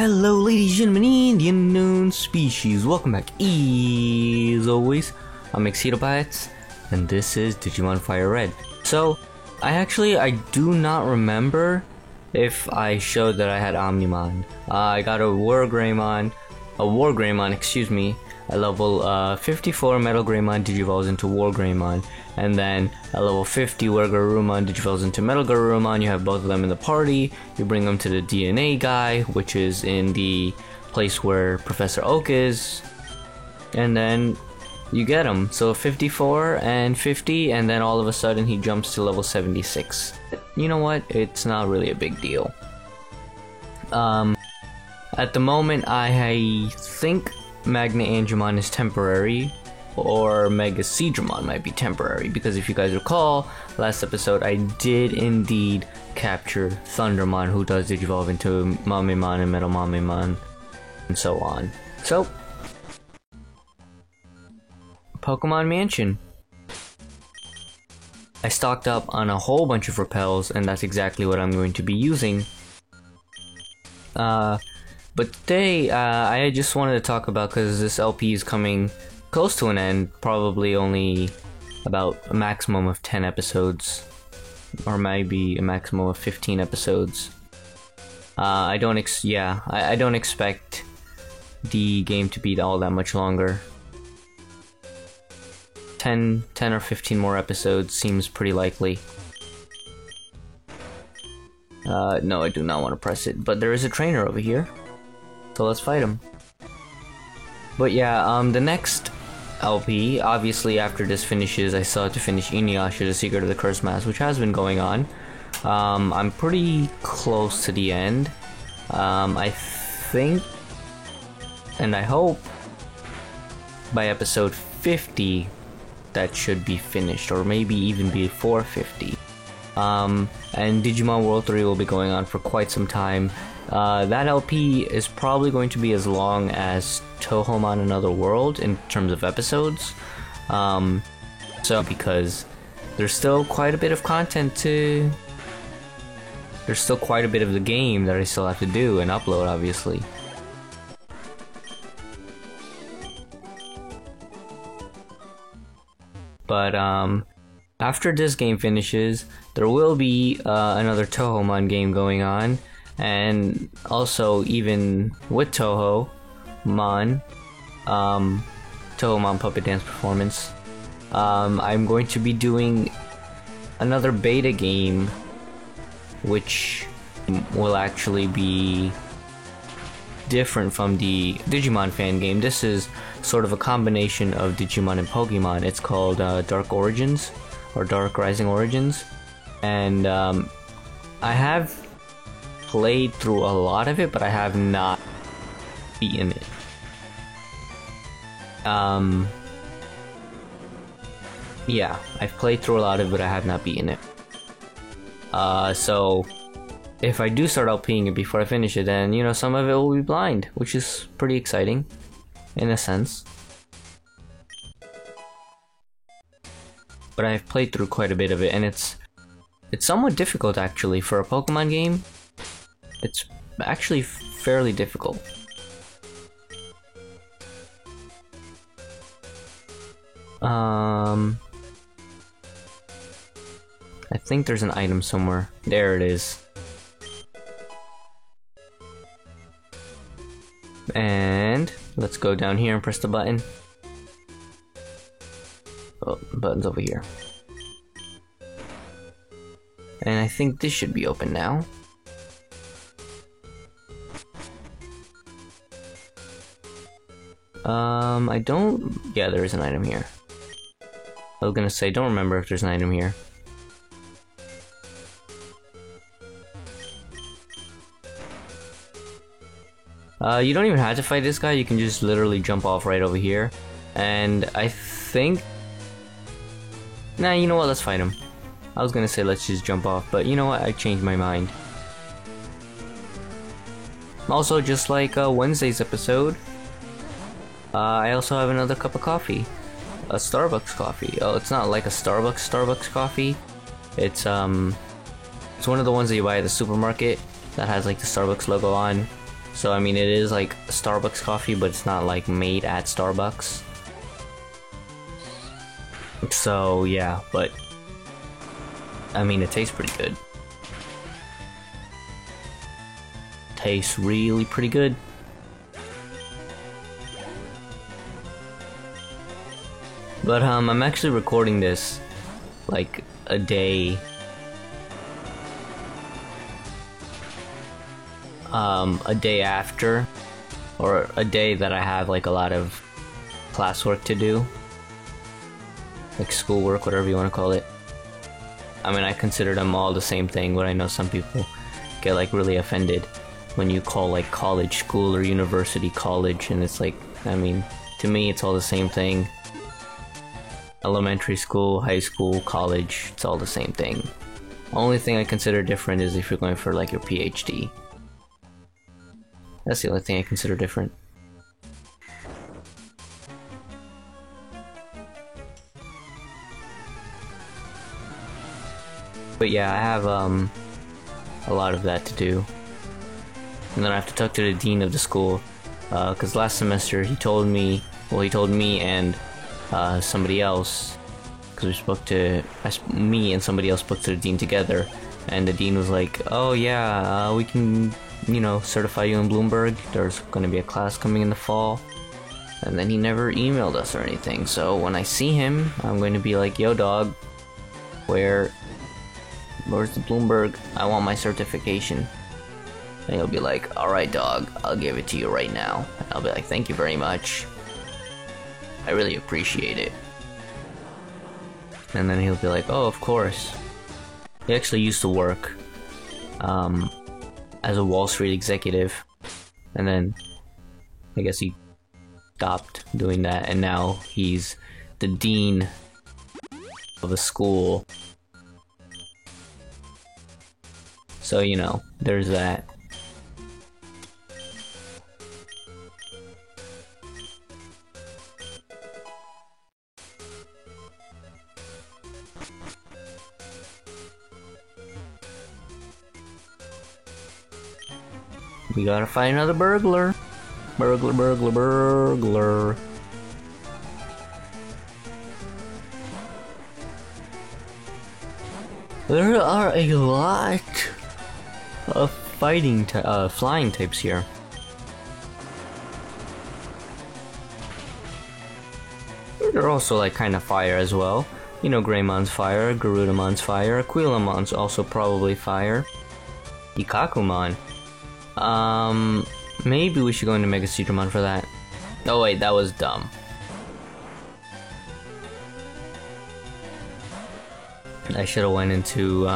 Hello ladies and gentlemen, the unknown species. Welcome back. As always, I'm Excedobytes, and this is Digimon Fire Red. So, I do not remember if I showed that I had Omnimon. I got a Wargreymon, at level 54 Metal Greymon digivolves into Wargreymon, and then at level 50 Wargarurumon digivolves into Metal Garurumon. You have both of them in the party. You bring them to the DNA guy, which is in the place where Professor Oak is, and then you get him. So 54 and 50, and then all of a sudden he jumps to level 76. You know what? It's not really a big deal. At the moment, I think Magna Angemon is temporary, or Mega Seadramon might be temporary, because if you guys recall, last episode I did indeed capture Thundermon, who does digivolve into Mamemon and Metal Mamemon, and so on. So, Pokemon Mansion. I stocked up on a whole bunch of repels, and that's exactly what I'm going to be using. But today, I just wanted to talk about, because this LP is coming close to an end, probably only about a maximum of 10 episodes, or maybe a maximum of 15 episodes. I don't expect the game to be all that much longer. 10 or 15 more episodes seems pretty likely. No, I do not want to press it, but there is a trainer over here, so let's fight him. But yeah, the next LP, obviously after this finishes, I still have to finish Inuyasha, The Secret of the Cursed Mask, which has been going on. I'm pretty close to the end. I think, and I hope, by episode 50, that should be finished, or maybe even before 50. And Digimon World 3 will be going on for quite some time. That LP is probably going to be as long as Touhoumon Another World in terms of episodes. So because there's still quite a bit of content there's still quite a bit of the game that I still have to do and upload, obviously. But after this game finishes, there will be another Touhoumon game going on, and also even with Touhoumon, Touhoumon Puppet Dance Performance, I'm going to be doing another beta game, which will actually be different from the Digimon fan game. This is sort of a combination of Digimon and Pokemon. It's called Dark Origins, or Dark Rising Origins, and I have played through a lot of it, but I have not beaten it. Yeah, I've played through a lot of it, but I have not beaten it. So if I do start LPing it before I finish it, then, you know, some of it will be blind, which is pretty exciting, in a sense. But I've played through quite a bit of it, and it's somewhat difficult, actually. For a Pokemon game, it's actually fairly difficult. I think there's an item somewhere. There it is. And let's go down here and press the button. Oh, the button's over here. And I think this should be open now. I don't... Yeah, there is an item here. I was gonna say, don't remember if there's an item here. You don't even have to fight this guy, you can just literally jump off right over here. And I think... Nah, you know what, let's fight him. I was gonna say let's just jump off, but you know what, I changed my mind. Also, just like Wednesday's episode, I also have another cup of coffee. A Starbucks coffee. Oh, it's not like a Starbucks coffee. It's one of the ones that you buy at the supermarket that has like the Starbucks logo on. So I mean, it is like Starbucks coffee, but it's not like made at Starbucks. So yeah, but I mean, it tastes pretty good. Tastes really pretty good. But I'm actually recording this like a day after, or a day that I have like a lot of classwork to do, like schoolwork, whatever you want to call it. I mean, I consider them all the same thing, but I know some people get like really offended when you call like college school or university college, and it's like, I mean, to me it's all the same thing. Elementary school, high school, college, it's all the same thing. Only thing I consider different is if you're going for like your PhD. That's the only thing I consider different. But yeah, I have a lot of that to do. And then I have to talk to the dean of the school, because last semester he told me and somebody else, because me and somebody else spoke to the dean together, and the dean was like, oh yeah, we can, you know, certify you in Bloomberg. There's going to be a class coming in the fall. And then he never emailed us or anything, so when I see him, I'm going to be like, yo dog, where's the Bloomberg? I want my certification. And he'll be like, alright dog, I'll give it to you right now. And I'll be like, thank you very much. I really appreciate it. And then he'll be like, oh, of course. He actually used to work as a Wall Street executive, and then I guess he stopped doing that, and now he's the dean of a school. So, you know, there's that. We gotta find another burglar. Burglar, burglar, burglar. There are a lot of flying types here. They're also like kind of fire as well. You know, Greymon's fire, Garudamon's fire, Aquilamon's also probably fire. Ikakumon. Maybe we should go into Mega Seedramon for that. Oh wait, that was dumb. I should have went into,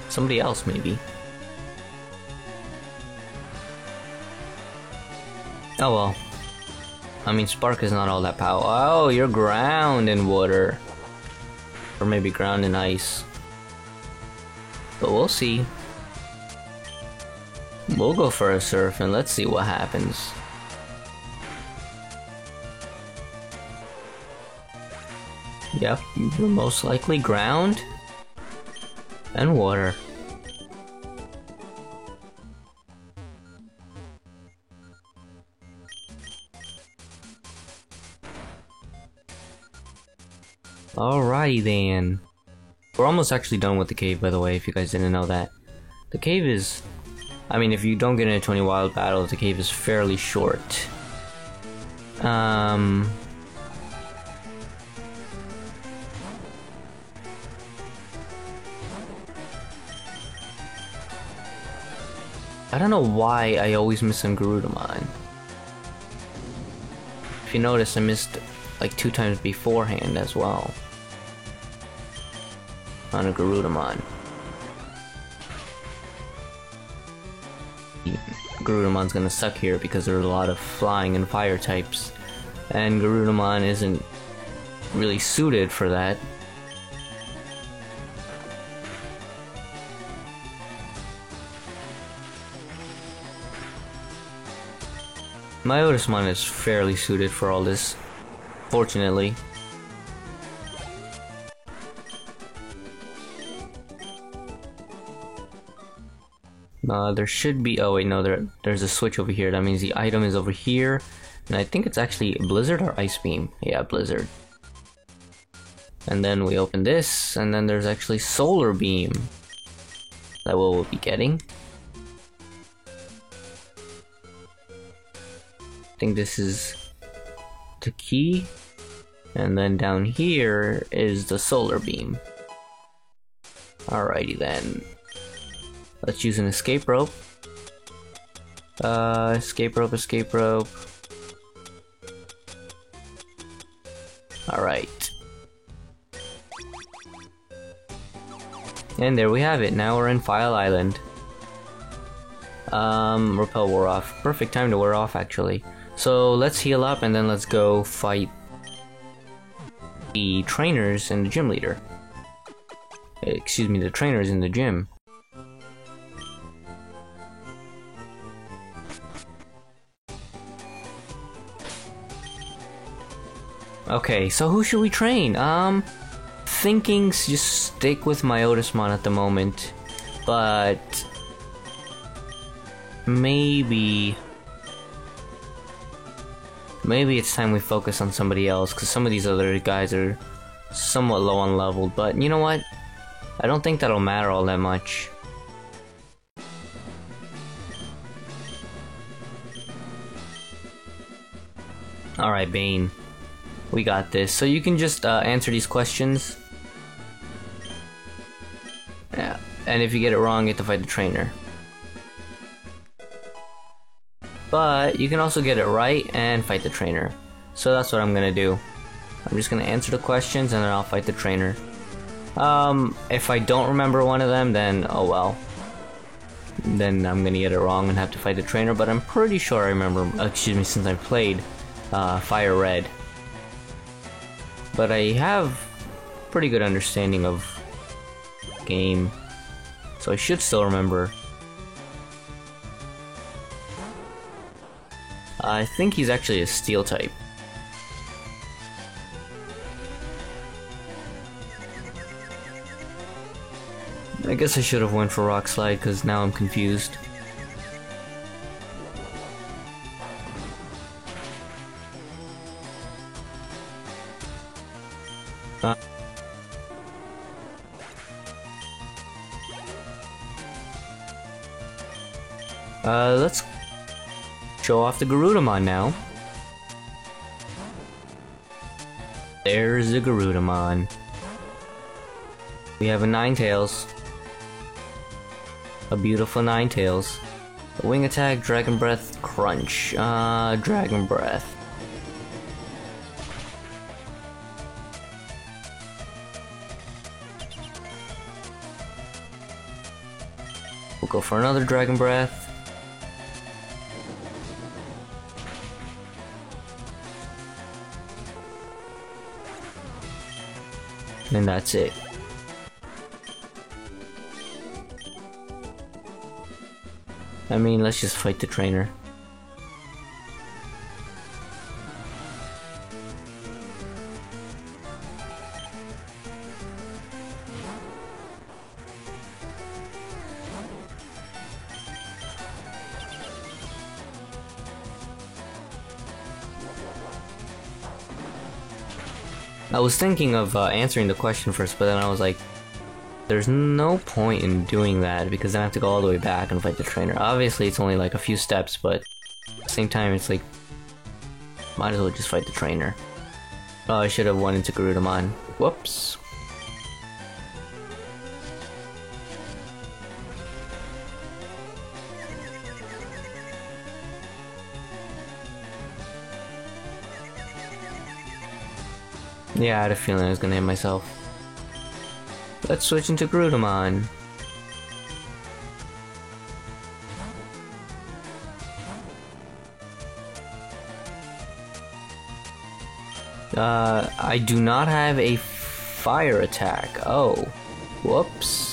somebody else maybe. Oh well. I mean, Spark is not all that powerful. Oh, you're ground and water. Or maybe ground and ice. But we'll see. We'll go for a surf and let's see what happens. Yep, you're most likely ground and water. Alrighty then. We're almost actually done with the cave, by the way, if you guys didn't know that. The cave is... I mean, if you don't get into 20 wild battles, the cave is fairly short. I don't know why I always miss on Garudamon. If you notice, I missed like 2 times beforehand as well. On a Garudamon. Garudamon's gonna suck here because there are a lot of flying and fire types, and Garudamon isn't really suited for that. Myotismon is fairly suited for all this, fortunately. There should be. Oh wait, no. There's a switch over here. That means the item is over here, and I think it's actually Blizzard or Ice Beam. Yeah, Blizzard. And then we open this, and then there's actually Solar Beam. That we'll be getting. I think this is the key, and then down here is the Solar Beam. Alrighty then. Let's use an escape rope. Escape rope, escape rope. Alright. And there we have it. Now we're in File Island. Repel wore off. Perfect time to wear off, actually. So let's heal up and then let's go fight the trainers and the gym leader. Excuse me, the trainers in the gym. Okay, so who should we train? Thinking just stick with my Otismon at the moment, but maybe it's time we focus on somebody else, because some of these other guys are somewhat low on level, but you know what? I don't think that'll matter all that much. Alright, Bane. We got this. So you can just answer these questions. Yeah. And if you get it wrong, you have to fight the trainer. But you can also get it right and fight the trainer. So that's what I'm gonna do. I'm just gonna answer the questions and then I'll fight the trainer. If I don't remember one of them, then oh well. Then I'm gonna get it wrong and have to fight the trainer, but I'm pretty sure I remember, excuse me, since I've played Fire Red. But I have pretty good understanding of the game, so I should still remember. I think he's actually a steel type. I guess I should have went for Rock Slide, because now I'm confused. Let's show off the Garudamon now. There's the Garudamon. We have a Ninetales. A beautiful Ninetales. A Wing Attack, Dragon Breath, Crunch. Dragon Breath. We'll go for another Dragon Breath. And that's it. I mean, let's just fight the trainer. I was thinking of answering the question first, but then I was like, there's no point in doing that because then I have to go all the way back and fight the trainer. Obviously, it's only like a few steps, but at the same time, it's like, might as well just fight the trainer. Oh, I should have won into Garudamon. Whoops. Yeah, I had a feeling I was gonna hit myself. Let's switch into Garudamon. I do not have a fire attack. Oh. Whoops.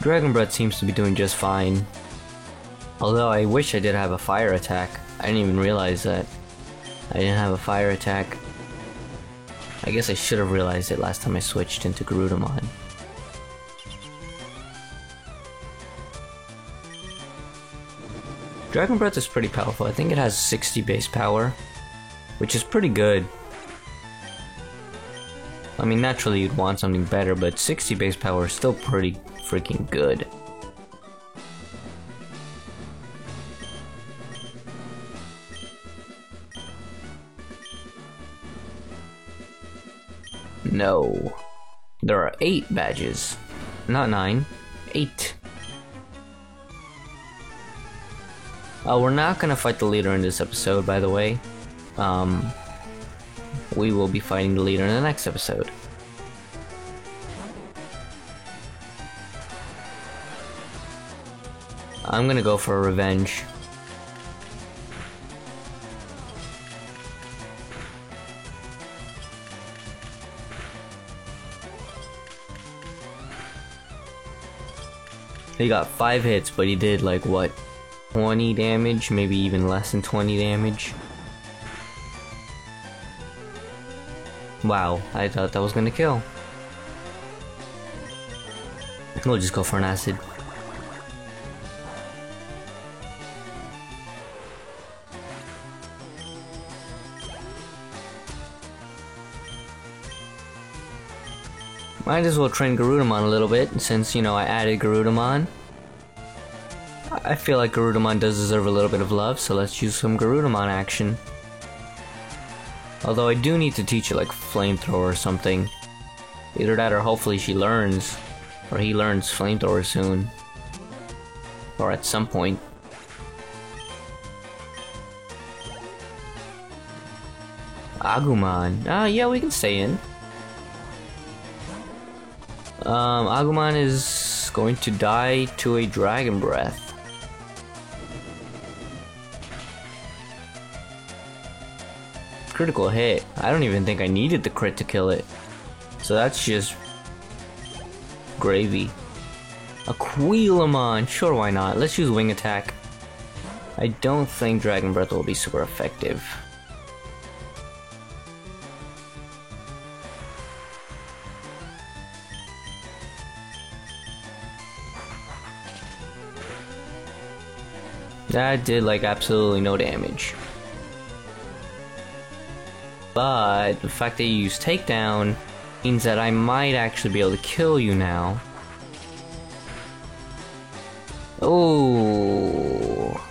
Dragon Breath seems to be doing just fine. Although I wish I did have a fire attack. I didn't even realize that. I didn't have a fire attack. I guess I should have realized it last time I switched into Garudamon. Dragon Breath is pretty powerful. I think it has 60 base power, which is pretty good. I mean, naturally you'd want something better, but 60 base power is still pretty freaking good. No. There are 8 badges. Not 9. 8. We're not gonna fight the leader in this episode, by the way. We will be fighting the leader in the next episode. I'm gonna go for a revenge. He got 5 hits, but he did like what? 20 damage, maybe even less than 20 damage. Wow, I thought that was gonna kill. We'll just go for an acid. Might as well train Garudamon a little bit, since, you know, I added Garudamon. I feel like Garudamon does deserve a little bit of love, so let's use some Garudamon action. Although I do need to teach it like Flamethrower or something. Either that or hopefully she learns, or he learns Flamethrower soon. Or at some point. Agumon. Yeah, we can stay in. Agumon is going to die to a Dragon Breath. Critical hit. I don't even think I needed the crit to kill it. So that's just gravy. Aquilamon. Sure, why not? Let's use Wing Attack. I don't think Dragon Breath will be super effective. That did like absolutely no damage. But the fact that you use Takedown means that I might actually be able to kill you now. Oh.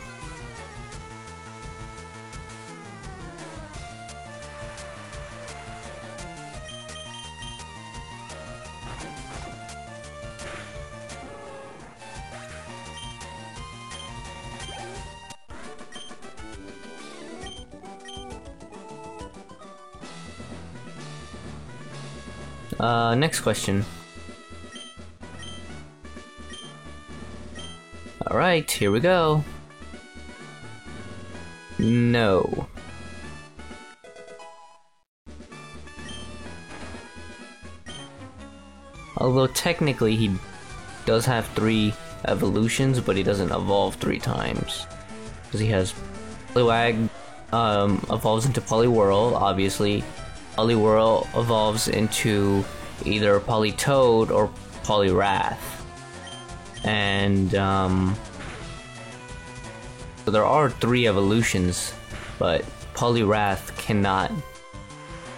Next question. Alright, here we go. No. Although technically he does have 3 evolutions, but he doesn't evolve 3 times. Because he has Poliwag evolves into Poliwhirl, obviously. Poliwhirl evolves into either Politoed or Poliwrath. And so there are 3 evolutions, but Poliwrath cannot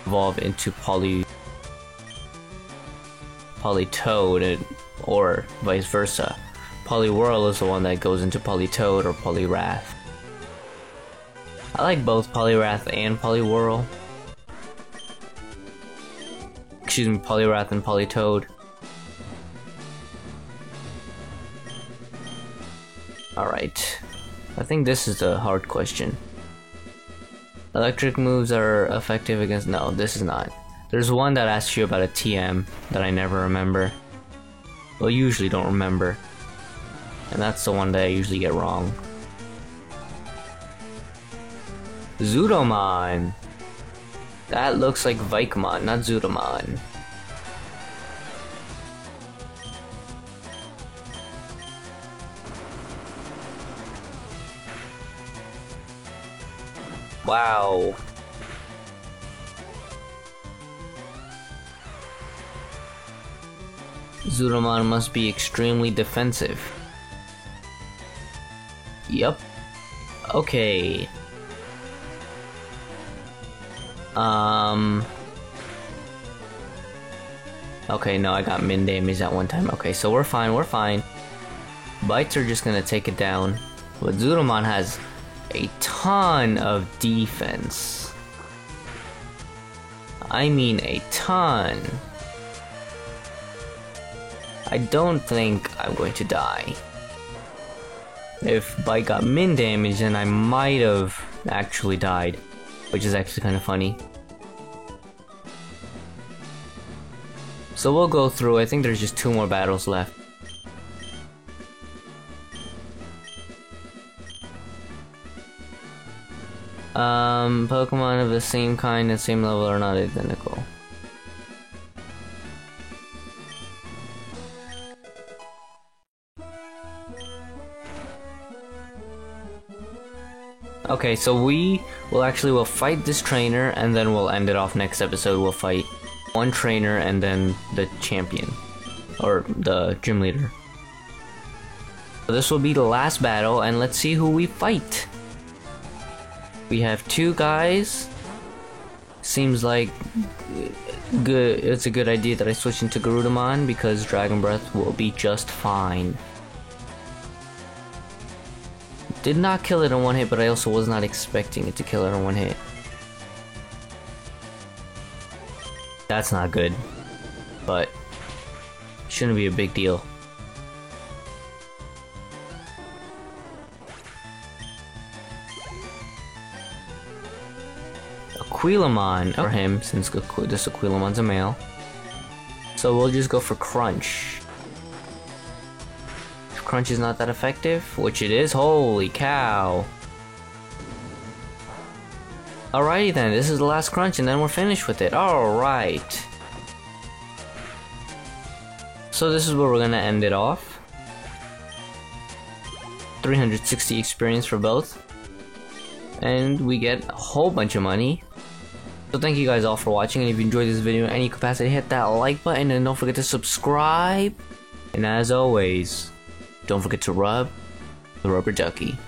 evolve into Politoed, or vice versa. Poliwhirl is the one that goes into Politoed or Poliwrath. I like both Poliwrath and Poliwhirl. Excuse me, Poliwrath and Politoed. Alright. I think this is the hard question. Electric moves are effective against... No, this is not. There's one that asks you about a TM that I never remember. Well, usually don't remember. And that's the one that I usually get wrong. Zudomon! That looks like Vikemon, not Zudomon. Wow. Zudomon must be extremely defensive. Yup. Okay. Okay, no, I got min damage that one time. Okay, so we're fine, we're fine. Bites are just gonna take it down. But Zudomon has a ton of defense. I mean a ton. I don't think I'm going to die. If Bite got min damage, then I might have actually died. Which is actually kind of funny. So we'll go through. I think there's just 2 more battles left. Pokemon of the same kind and same level are not identical. Okay, so we will fight this trainer and then we'll end it off next episode. We'll fight one trainer and then the champion. Or the gym leader. So this will be the last battle and let's see who we fight. We have 2 guys. Seems like good. It's a good idea that I switch into Garudamon because Dragon Breath will be just fine. Did not kill it in 1 hit, but I also was not expecting it to kill it in 1 hit. That's not good, but shouldn't be a big deal. Aquilamon for him, since this Aquilamon's a male. So we'll just go for Crunch. If Crunch is not that effective, which it is, holy cow. Alrighty then, this is the last Crunch and then we're finished with it. Alright. So this is where we're gonna end it off. 360 experience for both. And we get a whole bunch of money. So thank you guys all for watching, and if you enjoyed this video in any capacity, hit that like button and don't forget to subscribe. And as always, don't forget to rub the rubber ducky.